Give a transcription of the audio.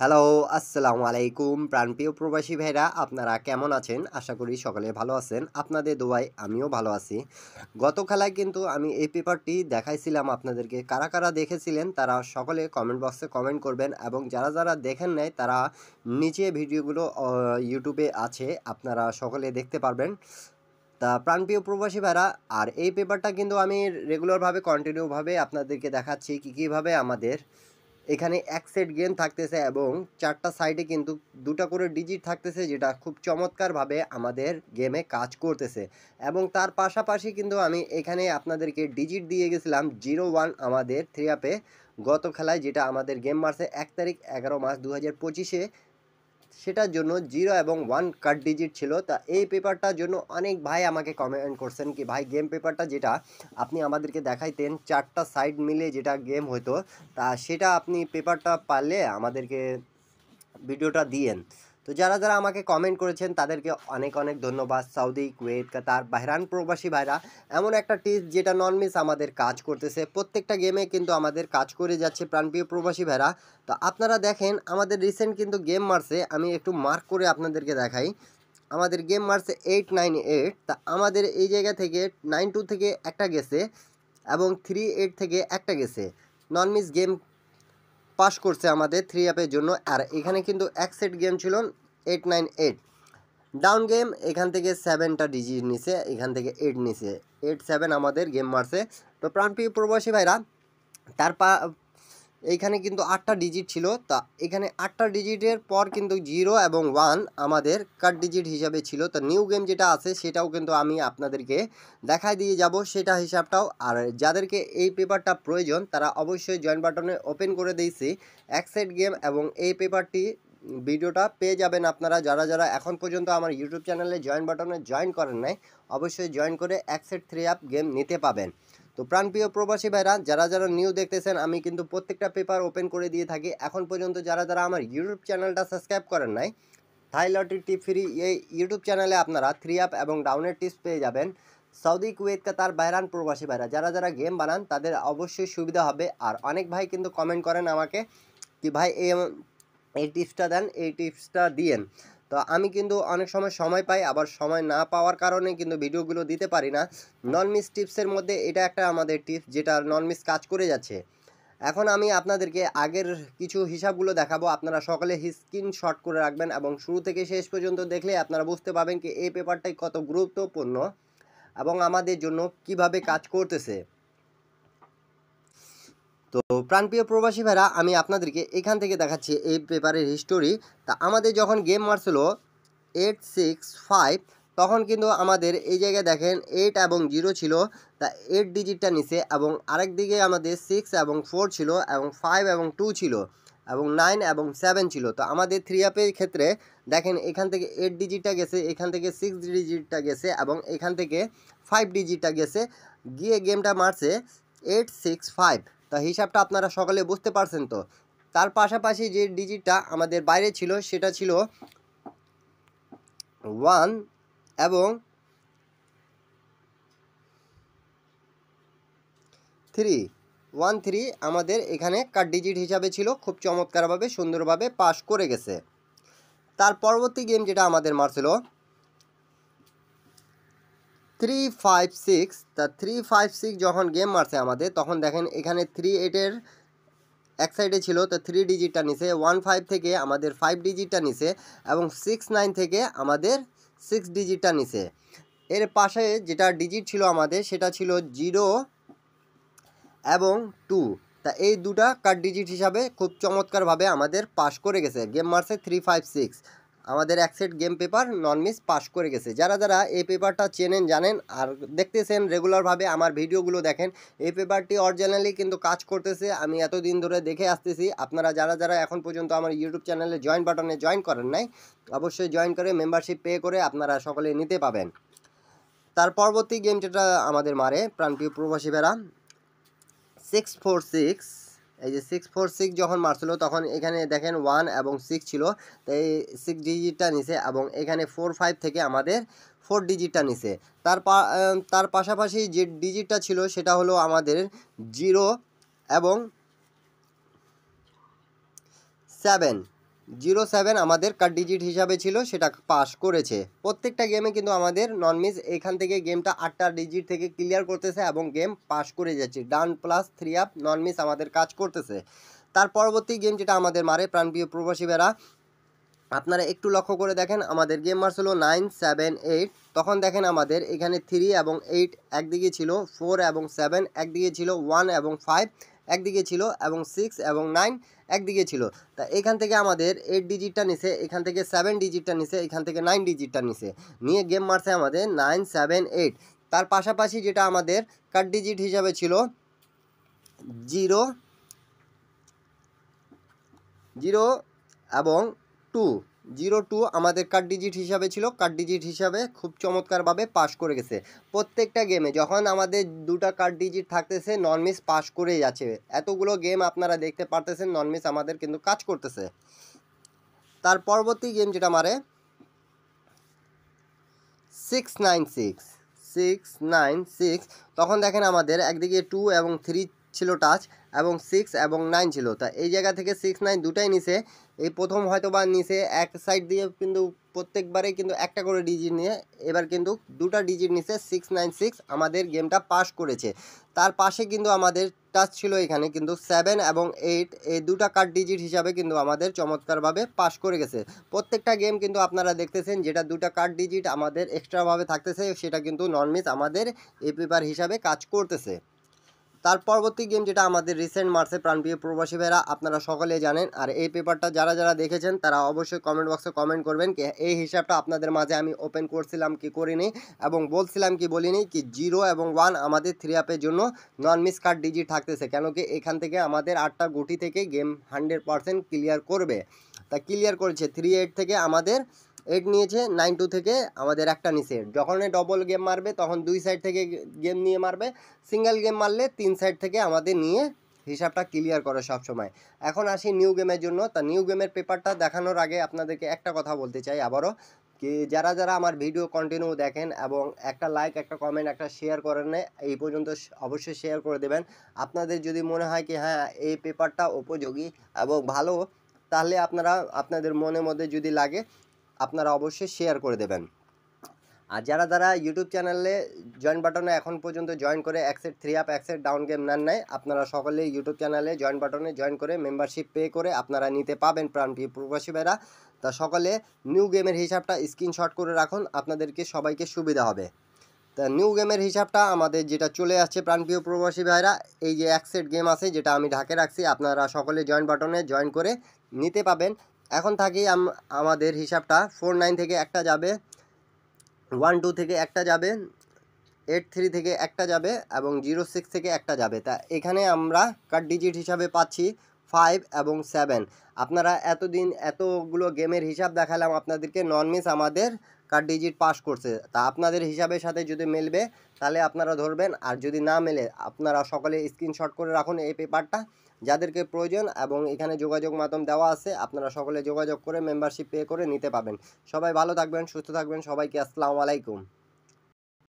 Hello, আসসালামু আলাইকুম প্রাণপ্রিয় প্রবাসী ভাইরা আপনারা কেমন আছেন? আশা করি সকলে ভালো আছেন। আপনাদের দোয়ায় আমিও ভালো আছি। গত খেলায় কিন্তু আমি এই পেপারটি দেখাইছিলাম আপনাদেরকে। কারা, কারা দেখেছিলেন তারা সকলে কমেন্ট বক্সে কমেন্ট করবেন এবং যারা, যারা দেখেন নাই তারা নিচে ভিডিওগুলো ইউটিউবে আছে আপনারা সকলে দেখতে পারবেন। তা প্রাণপ্রিয় প্রবাসী ভাইরা আর এই পেপারটা কিন্তু আমি রেগুলারভাবে কন্টিনিউভাবে আপনাদেরকে দেখাচ্ছি কীভাবে আমাদের এখানে এক সেট গেম থাকতেছে এবং ৪ টা সাইডে কিন্তু ২ টা করে ডিজিট থাকতেছে যেটা খুব চমৎকারভাবে আমাদের গেমে কাজ করতেছে এবং তার পাশাপাশি কিন্তু আমি এখানে আপনাদেরকে ডিজিট দিয়ে গেছিলাম ০-১ আমাদের 3 আপে গত খেলায় যেটা আমাদের গেম মারছে ১ তারিখ ১১ মার্চ ২০২৫-এ সেটার জন্য 0 এবং 1 কাট ডিজিট ছিল। তা এই পেপারটার জন্য অনেক ভাই আমাকে কমেন্ট করছেন কি ভাই গেম পেপারটা যেটা আপনি আমাদেরকে দেখাইতেন ৪ টা সাইড মিলে যেটা গেম হইতো তা সেটা আপনি পেপারটা পারলে আমাদেরকে ভিডিওটা দিয়েন। তো যারা, যারা আমাকে কমেন্ট করেছেন তাদেরকে অনেক, অনেক ধন্যবাদ। সৌদি, কুয়েত, কাতার, বাহরাইন প্রবাসী ভাইরা এমন একটা টিপস যেটা নন মিস আমাদের কাজ করতেছে। প্রত্যেকটা গেমে কিন্তু আমাদের কাজ করে যাচ্ছে প্রাণপ্রিয় প্রবাসী ভাইরা। তো আপনারা দেখেন আমাদের রিসেন্ট কিন্তু গেম মারছে আমি একটু মার্ক করে আপনাদেরকে দেখাই। আমাদের গেম মারছে 898 তা আমাদের এই জায়গা থেকে 92 থেকে একটা গেছে এবং 38 থেকে একটা গেছে। নন মিস গেম পাস করছে আমাদের 3 অ্যাপের জন্য আর এখানে কিন্তু এক সেট গেম ছিল 898 ডাউন গেম এখান থেকে 7টা ডিজিট নিছে এখান থেকে 8 নিছে 8-7 আমাদের গেম মারছে। তো প্রাণপ্রিয় প্রবাসী ভাইরা তার এইখানে কিন্তু 8টা ডিজিট ছিল তা এখানে 8টা ডিজিটের পর কিন্তু 0 এবং 1 আমাদের কাট ডিজিট হিসাবে ছিল। তো নিউ গেম যেটা আছে সেটাও কিন্তু আমি আপনাদেরকে দেখাই দিয়ে যাব সেটা হিসাবটাও। আর যাদেরকে এই পেপারটা প্রয়োজন তারা অবশ্যই জয়েন বাটনে ওপেন করে দিয়েছি এক সেট গেম এবং এই পেপারটি ভিডিওটা পেয়ে যাবেন আপনারা যারা, যারা এখন পর্যন্ত আমার ইউটিউব চ্যানেলে জয়েন বাটনে জয়েন করেন নাই অবশ্যই জয়েন করে এক সেট 3 অ্যাপ গেম নিতে পাবেন। তো প্রাণপ্রিয় প্রবাসী ভাইরা যারা, যারা নিউ দেখতেছেন আমি কিন্তু প্রত্যেকটা পেপার ওপেন করে দিয়ে থাকি। এখন পর্যন্ত যারা, যারা আমার ইউটিউব চ্যানেলটা সাবস্ক্রাইব করেন নাই থাই লটারি টিপ ফ্রি এই ইউটিউব চ্যানেলে আপনারা 3 অ্যাপ এবং ডাউনের টিপস পেয়ে যাবেন। সৌদি, কুয়েত, কাতার, বাহরাইন প্রবাসী ভাইরা যারা, যারা গেম বানান তাদের অবশ্যই সুবিধা হবে। আর অনেক ভাই কিন্তু কমেন্ট করেন আমাকে কি ভাই এই টিপসটা দেন এই টিপসটা দিয়েন। তো আমি কিন্তু অনেক সময় পাই আবার সময় না পাওয়ার কারণে কিন্তু ভিডিওগুলো দিতে পারি না। নন মিস টিপসের মধ্যে এটা একটা আমাদের টিপস যেটা নন মিস কাজ করে যাচ্ছে। এখন আমি আপনাদেরকে আগের কিছু হিসাবগুলো দেখাবো আপনারা সকলে স্ক্রিনশট করে রাখবেন এবং শুরু থেকে শেষ পর্যন্ত দেখলে আপনারা বুঝতে পারবেন কি এই পেপারটাই কত গুরুত্বপূর্ণ এবং আমাদের জন্য কিভাবে কাজ করতেছে। তো প্রাণপ্রিয় প্রবাসী ভাইরা আমি আপনাদেরকে এখান থেকে দেখাচ্ছি এই পেপারের হিস্টোরি। তা আমাদের যখন গেম মারছিল 865 তখন কিন্তু আমাদের এই জায়গায় দেখেন 8 এবং 0 ছিল তা 8 ডিজিটটা নিচে এবং আরেক দিকে আমাদের 6 এবং 4 ছিল এবং 5 এবং 2 ছিল এবং 9 এবং 7 ছিল। তো আমাদের 3 অ্যাপের ক্ষেত্রে দেখেন এখান থেকে 8 ডিজিটটা গেছে এখান থেকে 6 ডিজিটটা গেছে এবং এখান থেকে 5 ডিজিটটা গেছে গিয়ে গেমটা মারছে 865। তা হিসাবটা আপনারা সকলে বুঝতে পারছেন তো। তার পাশাপাশি যে ডিজিটটা আমাদের বাইরে ছিল সেটা ছিল 1 এবং 3 আমাদের এখানে কাট ডিজিট হিসাবে ছিল খুব চমৎকারভাবে সুন্দরভাবে পাস করে গেছে। তার পরবর্তী গেম যেটা আমাদের মারছিল 356 তা 356 যখন গেম মারছে আমাদের তখন দেখেন এখানে 38-এর এক সাইডে ছিল তো 3 ডিজিটটা নিছে 15 থেকে আমাদের 5 ডিজিটটা নিছে এবং 69 থেকে আমাদের 6 ডিজিটটা নিছে। এর পাশে যেটা ডিজিট ছিল আমাদের সেটা ছিল 0 এবং 2 তা এই দুটা কাট ডিজিট হিসাবে খুব চমৎকারভাবে আমাদের পাস করে গেছে গেম মারছে 356 আমাদের এক সেট গেম পেপার নন মিস পাস করে গেছে। যারা, যারা এই পেপারটা চেনেন জানেন আর দেখতেছেন রেগুলারভাবে আমার ভিডিওগুলো দেখেন এই পেপারটি অরিজিনালি কিন্তু কাজ করতেছে আমি এতদিন ধরে দেখে আসতেছি। আপনারা যারা, যারা এখন পর্যন্ত আমার ইউটিউব চ্যানেলে জয়েন বাটনে জয়েন করেন নাই অবশ্যই জয়েন করে মেম্বারশিপ পে করে আপনারা সকলে নিতে পাবেন। তার পরবর্তী গেম যেটা আমাদের মারে প্রাণপ্রিয় প্রবাসী ভাইরা 646 এই যে 646 যখন মারছিল তখন এখানে দেখেন 1 এবং 6 ছিল তাই 6 ডিজিটটা নিছে এবং এখানে 45 থেকে আমাদের 4 ডিজিটটা নিছে। তার পাশাপাশি যে ডিজিটটা ছিল সেটা হলো আমাদের 0 এবং 7 07 আমাদের কাট ডিজিট হিসাবে ছিল, সেটা পাস করেছে। প্রত্যেকটা গেমে কিন্তু আমাদের নন মিস এখান থেকে গেমটা 8টা ডিজিট থেকে ক্লিয়ার করতেছে এবং গেম পাস করে যাচ্ছে। ডান প্লাস 3 আপ নন মিস আমাদের কাজ করতেছে। তার পরবর্তী গেম যেটা আমাদের মারে প্রাণপ্রিয় প্রবাসী ভাইরা, আপনারা একটু লক্ষ্য করে দেখেন, আমাদের গেম মার্স হলো 9, 7, 8। তখন দেখেন আমাদের এখানে 3 এবং 8 একদিকে ছিল, 4 এবং 7 একদিকে ছিল, 1 এবং 5 একদিকে ছিল এবং 6 এবং 9 একদিকে ছিল। তা এখান থেকে আমাদের 8 ডিজিটটা নিছে, এখান থেকে 7 ডিজিটটা নিছে, এখান থেকে 9 ডিজিটটা নিছে, নিয়ে গেম মারছে আমাদের 9, 7, 8। তার পাশাপাশি যেটা আমাদের কাট ডিজিট হিসাবে ছিল 0, 0 এবং 2, 02 আমাদের কাট ডিজিট হিসাবে ছিল। কাট ডিজিট হিসাবে খুব চমৎকারভাবে পাস করে গেছে। প্রত্যেকটা গেমে যখন আমাদের দুটা কাট ডিজিট থাকতেছে নন মিস পাস করে যাচ্ছে। এতগুলো গেম আপনারা দেখতে পারতেছেন, নন মিস আমাদের কিন্তু কাজ করতেছে। তার পরবর্তী গেম যেটা মারে 696, 696। তখন দেখেন আমাদের একদিকে 2 এবং 3 ছিল টাচ এবং 6 এবং 9 ছিল। তা এই জায়গা থেকে 6, 9 দুটাই নিছে। এই প্রথম হয়তো বা নিচে এক সাইড দিয়ে কিন্তু প্রত্যেকবারে কিন্তু একটা করে ডিজিট নিয়ে, এবার কিন্তু দুটা ডিজিট নিচে 696 আমাদের গেমটা পাস করেছে। তার পাশে কিন্তু আমাদের টাচ ছিল এখানে কিন্তু 7 এবং 8, এই দুটা কাট ডিজিট হিসাবে কিন্তু আমাদের চমৎকারভাবে পাস করে গেছে। প্রত্যেকটা গেম কিন্তু আপনারা দেখতেছেন যেটা দুটা কাট ডিজিট আমাদের এক্সট্রাভাবে থাকতেছে, সেটা কিন্তু নন মিস আমাদের এই পেপার হিসাবে কাজ করতেছে। তার পরবর্তী গেম যেটা আমাদের রিসেন্ট মার্চে প্রাণপ্রিয় প্রবাসী ভাইরা, আপনারা সকলে জানেন। আর এই পেপারটা যারা যারা দেখেছেন তারা অবশ্যই কমেন্ট বক্সে কমেন্ট করবেন কি এই হিসাবটা আপনাদের মাঝে আমি ওপেন করছিলাম কি করিনি, এবং বলছিলাম কি বলিনি, কি 0 এবং 1 আমাদের 3 আপের জন্য নন মিস কার্ড ডিজিট থাকতেছে, কেন কি এখান থেকে আমাদের 8টা গুটি থেকে গেম 100% ক্লিয়ার করবে। তা ক্লিয়ার করেছে 3-8 থেকে আমাদের 8 নিয়েছে, 9-2 থেকে আমাদের একটা নিচে। যখন ডবল গেম মারবে তখন 2 সাইড থেকে গেম নিয়ে মারবে, সিঙ্গেল গেম মারলে 3 সাইড থেকে আমাদের নিয়ে হিসাবটা ক্লিয়ার করে সবসময়। এখন আসি নিউ গেমের জন্য। তা নিউ গেমের পেপারটা দেখানোর আগে আপনাদেরকে একটা কথা বলতে চাই আবারও, কি যারা যারা আমার ভিডিও কন্টিনিউ দেখেন এবং একটা লাইক, একটা কমেন্ট, একটা শেয়ার করেন না, এই পর্যন্ত অবশ্যই শেয়ার করে দেবেন। আপনাদের যদি মনে হয় কি হ্যাঁ এই পেপারটা উপযোগী এবং ভালো, তাহলে আপনারা আপনাদের মনের মধ্যে যদি লাগে আপনারা অবশ্যই শেয়ার করে দেবেন। আর যারা যারা ইউটিউব চ্যানেলে জয়েন বাটনে এখন পর্যন্ত জয়েন করে অ্যাকসেট 3 আপ অ্যাকসেট ডাউন গেম নেন নাই, আপনারা সকলেই ইউটিউব চ্যানেলে জয়েন বাটনে জয়েন করে মেম্বারশিপ পে করে আপনারা নিতে পাবেন প্রাণপ্রিয় প্রবাসী ভাইরা। তা সকলে নিউ গেমের হিসাবটা স্ক্রিনশট করে রাখুন, আপনাদেরকে সবাইকে সুবিধা হবে। তা নিউ গেমের হিসাবটা আমাদের যেটা চলে আসছে প্রাণপ্রিয় প্রবাসী ভাইরা, এই যে অ্যাকসেট গেম আছে যেটা আমি ঢাকে রাখছি, আপনারা সকলে জয়েন বাটনে জয়েন করে নিতে পাবেন। এখন থাকেই আমাদের হিসাবটা 49 থেকে একটা যাবে, 12 থেকে একটা যাবে, 83 থেকে একটা যাবে এবং 06 থেকে একটা যাবে। তা এখানে আমরা কাট ডিজিট হিসাবে পাচ্ছি 5 এবং 7। আপনারা এতদিন এতগুলো গেমের হিসাব দেখালাম আপনাদেরকে, নন মিস আমাদের কাট ডিজিট পাস করছে। তা আপনাদের হিসাবের সাথে যদি মিলবে তাহলে আপনারা ধরবেন, আর যদি না মেলে আপনারা সকলে স্ক্রিনশট করে রাখুন এই পেপারটা, যাদেরকে প্রয়োজন, এবং এখানে যোগাযোগ মাধ্যম দেওয়া আছে, আপনারা সকলে যোগাযোগ করে মেম্বারশিপ পে করে নিতে পাবেন। সবাই ভালো থাকবেন, সুস্থ থাকবেন, সবাইকে আসসালামু আলাইকুম।